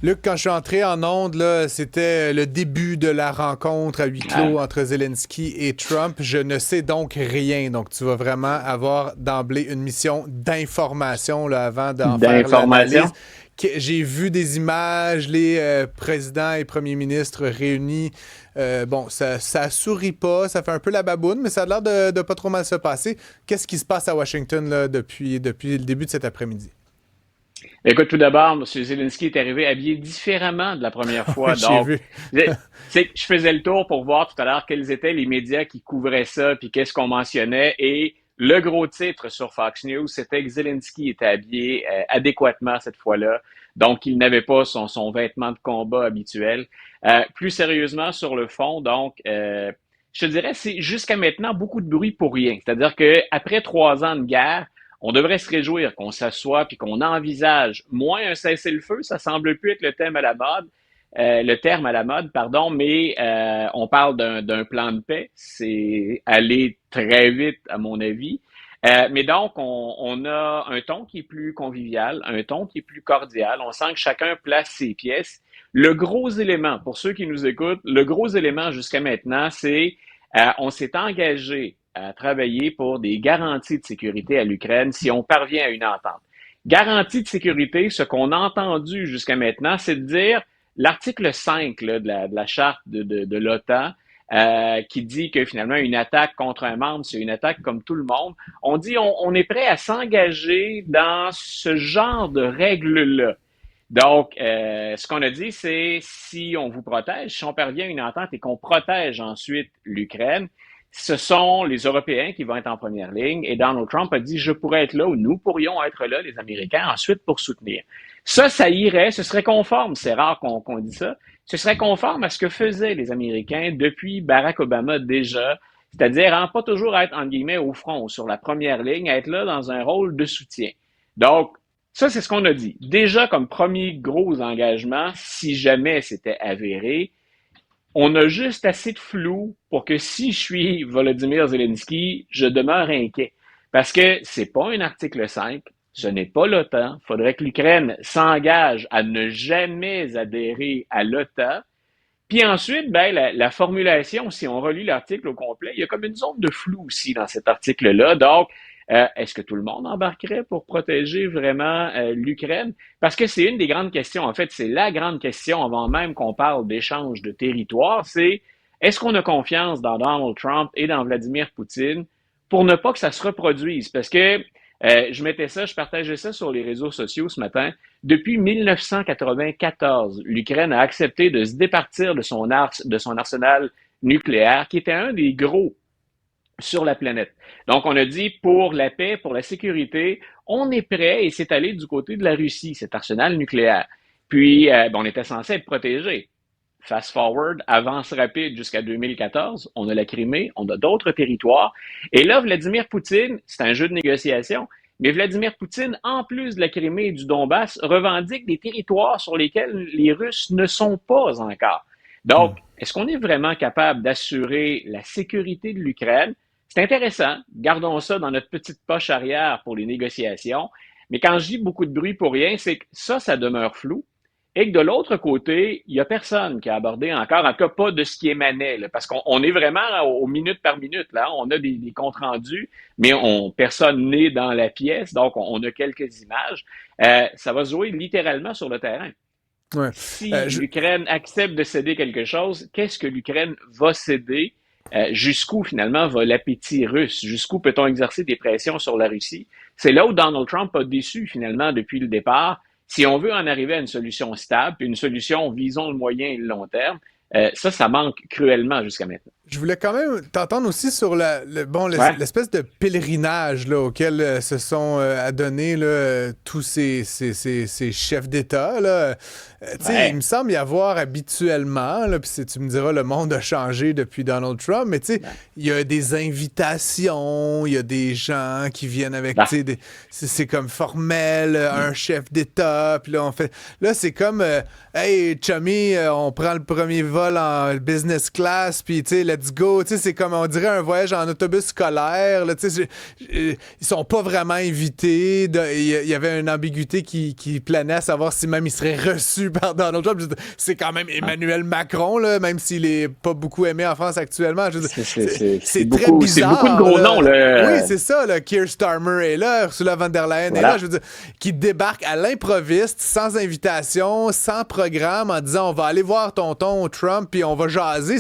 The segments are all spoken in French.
Luc, quand je suis entré en onde, là, c'était le début de la rencontre à huis clos entre Zelensky et Trump. Je ne sais donc rien. Donc, tu vas vraiment avoir d'emblée une mission d'information là, avant d'en faire l'analyse. D'information. J'ai vu des images, les présidents et premiers ministres réunis. Bon, ça sourit pas, ça fait un peu la baboune, mais ça a l'air de pas trop mal se passer. Qu'est-ce qui se passe à Washington là, depuis le début de cet après-midi? Écoute, tout d'abord, M. Zelensky est arrivé habillé différemment de la première Oui, fois. j'ai Donc, vu. je faisais le tour pour voir tout à l'heure quels étaient les médias qui couvraient ça, puis qu'est-ce qu'on mentionnait. Et le gros titre sur Fox News, c'était que Zelensky était habillé adéquatement cette fois-là. Donc, il n'avait pas son vêtement de combat habituel. Plus sérieusement, sur le fond, je te dirais, c'est jusqu'à maintenant beaucoup de bruit pour rien. C'est-à-dire qu'après 3 ans de guerre, on devrait se réjouir qu'on s'assoie puis qu'on envisage moins un cessez-le-feu. Ça semble plus être le terme à la mode, pardon, mais on parle d'un plan de paix. C'est aller très vite, à mon avis. Mais donc, on a un ton qui est plus convivial, un ton qui est plus cordial. On sent que chacun place ses pièces. Le gros élément, pour ceux qui nous écoutent, le gros élément jusqu'à maintenant, c'est on s'est engagé à travailler pour des garanties de sécurité à l'Ukraine si on parvient à une entente. Garantie de sécurité, ce qu'on a entendu jusqu'à maintenant, c'est de dire l'article 5 là, de la charte de l'OTAN qui dit que finalement une attaque contre un membre, c'est une attaque comme tout le monde. On dit on est prêt à s'engager dans ce genre de règles-là. Donc, ce qu'on a dit, c'est si on vous protège, si on parvient à une entente et qu'on protège ensuite l'Ukraine, ce sont les Européens qui vont être en première ligne. Et Donald Trump a dit, je pourrais être là ou nous pourrions être là, les Américains, ensuite pour soutenir. Ça irait, ce serait conforme, c'est rare qu'on dise ça, ce serait conforme à ce que faisaient les Américains depuis Barack Obama déjà, c'est-à-dire pas toujours être, entre guillemets, au front, sur la première ligne, être là dans un rôle de soutien. Donc, ça, c'est ce qu'on a dit. Déjà, comme premier gros engagement, si jamais c'était avéré, on a juste assez de flou pour que si je suis Volodymyr Zelensky, je demeure inquiet. Parce que c'est pas un article 5, ce n'est pas l'OTAN. Il faudrait que l'Ukraine s'engage à ne jamais adhérer à l'OTAN. Puis ensuite, ben, la formulation, si on relit l'article au complet, il y a comme une zone de flou aussi dans cet article-là. Donc, est-ce que tout le monde embarquerait pour protéger vraiment l'Ukraine? Parce que c'est une des grandes questions. En fait, c'est la grande question avant même qu'on parle d'échange de territoire. C'est est-ce qu'on a confiance dans Donald Trump et dans Vladimir Poutine pour ne pas que ça se reproduise? Parce que je partageais ça sur les réseaux sociaux ce matin. Depuis 1994, l'Ukraine a accepté de se départir de son arsenal nucléaire, qui était un des gros sur la planète. Donc, on a dit pour la paix, pour la sécurité, on est prêt et c'est allé du côté de la Russie, cet arsenal nucléaire. Puis, on était censé être protégé. Fast forward, avance rapide jusqu'à 2014, on a la Crimée, on a d'autres territoires. Et là, Vladimir Poutine, c'est un jeu de négociation, mais Vladimir Poutine, en plus de la Crimée et du Donbass, revendique des territoires sur lesquels les Russes ne sont pas encore. Donc, est-ce qu'on est vraiment capable d'assurer la sécurité de l'Ukraine? C'est intéressant. Gardons ça dans notre petite poche arrière pour les négociations. Mais quand je dis beaucoup de bruit pour rien, c'est que ça demeure flou. Et que de l'autre côté, il n'y a personne qui a abordé encore, en tout cas pas de ce qui émanait, là, parce qu'on est vraiment au minute par minute. Là. On a des comptes rendus, mais personne n'est dans la pièce, donc on a quelques images. Ça va se jouer littéralement sur le terrain. Ouais. Si Je, l'Ukraine accepte de céder quelque chose, qu'est-ce que l'Ukraine va céder? Jusqu'où finalement va l'appétit russe? Jusqu'où peut-on exercer des pressions sur la Russie? C'est là où Donald Trump a déçu finalement depuis le départ. Si on veut en arriver à une solution stable, une solution visant le moyen et le long terme, ça manque cruellement jusqu'à maintenant. Je voulais quand même t'entendre aussi sur Ouais, l'espèce de pèlerinage là, auquel se sont adonnés là, tous ces chefs d'État. Là. Tu sais, il ouais, me semble y avoir habituellement, là, puis tu me diras, le monde a changé depuis Donald Trump, mais tu sais, ben, il y a des invitations, il y a des gens qui viennent avec, ben, tu sais, c'est comme formel, hmm, un chef d'État, puis là, on fait... Là, c'est comme, hey, chummy, on prend le premier vol en business class, puis tu sais, let's go. Tu sais, c'est comme, on dirait un voyage en autobus scolaire. Là, tu sais, ils sont pas vraiment invités. Il y avait une ambiguïté qui planait à savoir si même il serait reçu par Donald Trump. C'est quand même Emmanuel Macron, là, même s'il est pas beaucoup aimé en France actuellement. C'est très bizarre. C'est beaucoup de gros noms. Là. Oui, c'est ça. Là. Keir Starmer est là, Ursula von der Leyen est là. Je veux dire, qui débarque à l'improviste, sans invitation, sans programme, en disant on va aller voir tonton Trump puis on va jaser.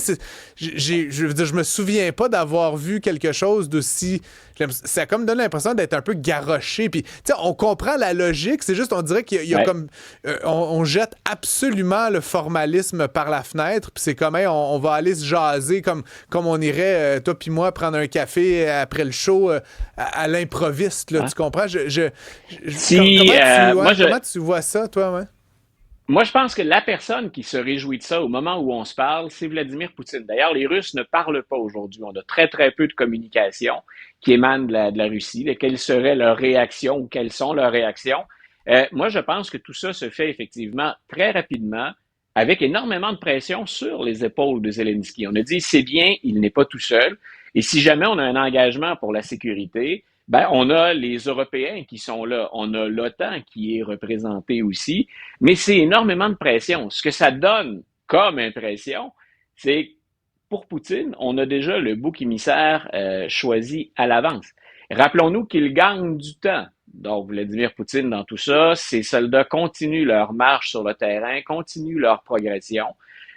Je veux dire, je me souviens pas d'avoir vu quelque chose d'aussi. Ça comme donne l'impression d'être un peu garoché. Puis, tu sais, on comprend la logique. C'est juste, on dirait qu'il y a comme. On jette absolument le formalisme par la fenêtre. Puis c'est comme, hey, on va aller se jaser comme on irait, toi puis moi, prendre un café après le show à l'improviste. Là, tu comprends? Comment tu vois ça, toi? Ouais? Moi, je pense que la personne qui se réjouit de ça au moment où on se parle, c'est Vladimir Poutine. D'ailleurs, les Russes ne parlent pas aujourd'hui. On a très, très peu de communication qui émane de la Russie. Quelle serait leur réaction ou quelles sont leurs réactions? Moi, je pense que tout ça se fait effectivement très rapidement avec énormément de pression sur les épaules de Zelensky. On a dit, c'est bien, il n'est pas tout seul. Et si jamais on a un engagement pour la sécurité, on a les Européens qui sont là, on a l'OTAN qui est représentée aussi, mais c'est énormément de pression. Ce que ça donne comme impression, c'est pour Poutine, on a déjà le bouc émissaire choisi à l'avance. Rappelons-nous qu'il gagne du temps. Donc, Vladimir Poutine, dans tout ça, ses soldats continuent leur marche sur le terrain, continuent leur progression.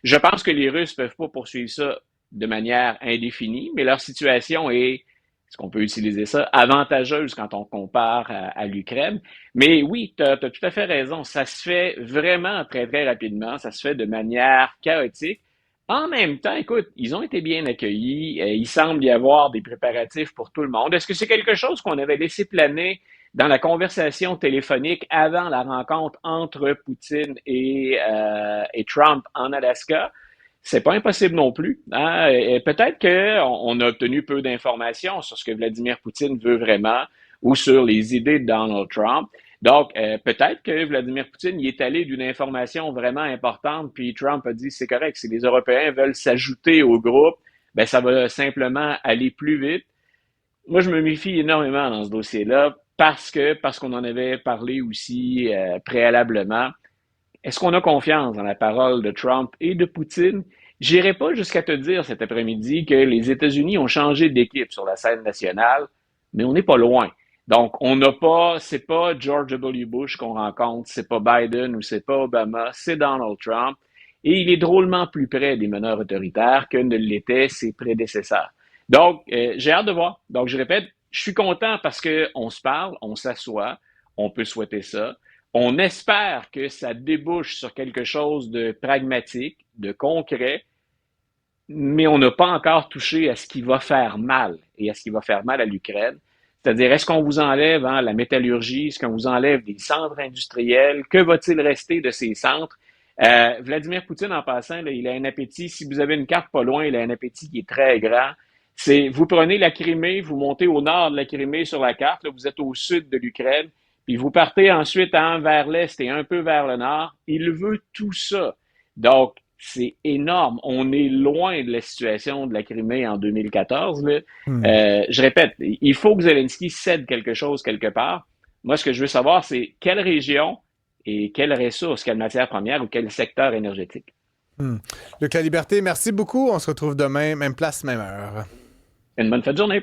Je pense que les Russes ne peuvent pas poursuivre ça de manière indéfinie, mais leur situation est, est-ce qu'on peut utiliser ça, avantageuse quand on compare à l'Ukraine. Mais oui, tu as tout à fait raison. Ça se fait vraiment très, très rapidement. Ça se fait de manière chaotique. En même temps, écoute, ils ont été bien accueillis. Il semble y avoir des préparatifs pour tout le monde. Est-ce que c'est quelque chose qu'on avait laissé planer dans la conversation téléphonique avant la rencontre entre Poutine et Trump en Alaska? C'est pas impossible non plus. Hein? Et peut-être qu'on a obtenu peu d'informations sur ce que Vladimir Poutine veut vraiment ou sur les idées de Donald Trump. Donc, peut-être que Vladimir Poutine y est allé d'une information vraiment importante, puis Trump a dit, c'est correct, si les Européens veulent s'ajouter au groupe, ça va simplement aller plus vite. Moi, je me méfie énormément dans ce dossier-là parce qu'on en avait parlé aussi préalablement. Est-ce qu'on a confiance dans la parole de Trump et de Poutine? J'irai pas jusqu'à te dire cet après-midi que les États-Unis ont changé d'équipe sur la scène nationale, mais on n'est pas loin. Donc, c'est pas George W. Bush qu'on rencontre, c'est pas Biden ou c'est pas Obama, c'est Donald Trump. Et il est drôlement plus près des meneurs autoritaires que ne l'étaient ses prédécesseurs. Donc, j'ai hâte de voir. Donc, je répète, je suis content parce qu'on se parle, on s'assoit, on peut souhaiter ça. On espère que ça débouche sur quelque chose de pragmatique, de concret, mais on n'a pas encore touché à ce qui va faire mal et à ce qui va faire mal à l'Ukraine. C'est-à-dire, est-ce qu'on vous enlève la métallurgie, est-ce qu'on vous enlève des centres industriels? Que va-t-il rester de ces centres? Vladimir Poutine, en passant, là, il a un appétit. Si vous avez une carte pas loin, il a un appétit qui est très grand. Vous prenez la Crimée, vous montez au nord de la Crimée sur la carte, là, vous êtes au sud de l'Ukraine, puis vous partez ensuite vers l'est et un peu vers le nord. Il veut tout ça. Donc, c'est énorme. On est loin de la situation de la Crimée en 2014. Là. Je répète, il faut que Zelensky cède quelque chose quelque part. Moi, ce que je veux savoir, c'est quelle région et quelle ressource, quelle matière première ou quel secteur énergétique. Luc La Liberté, merci beaucoup. On se retrouve demain, même place, même heure. Une bonne fin de journée.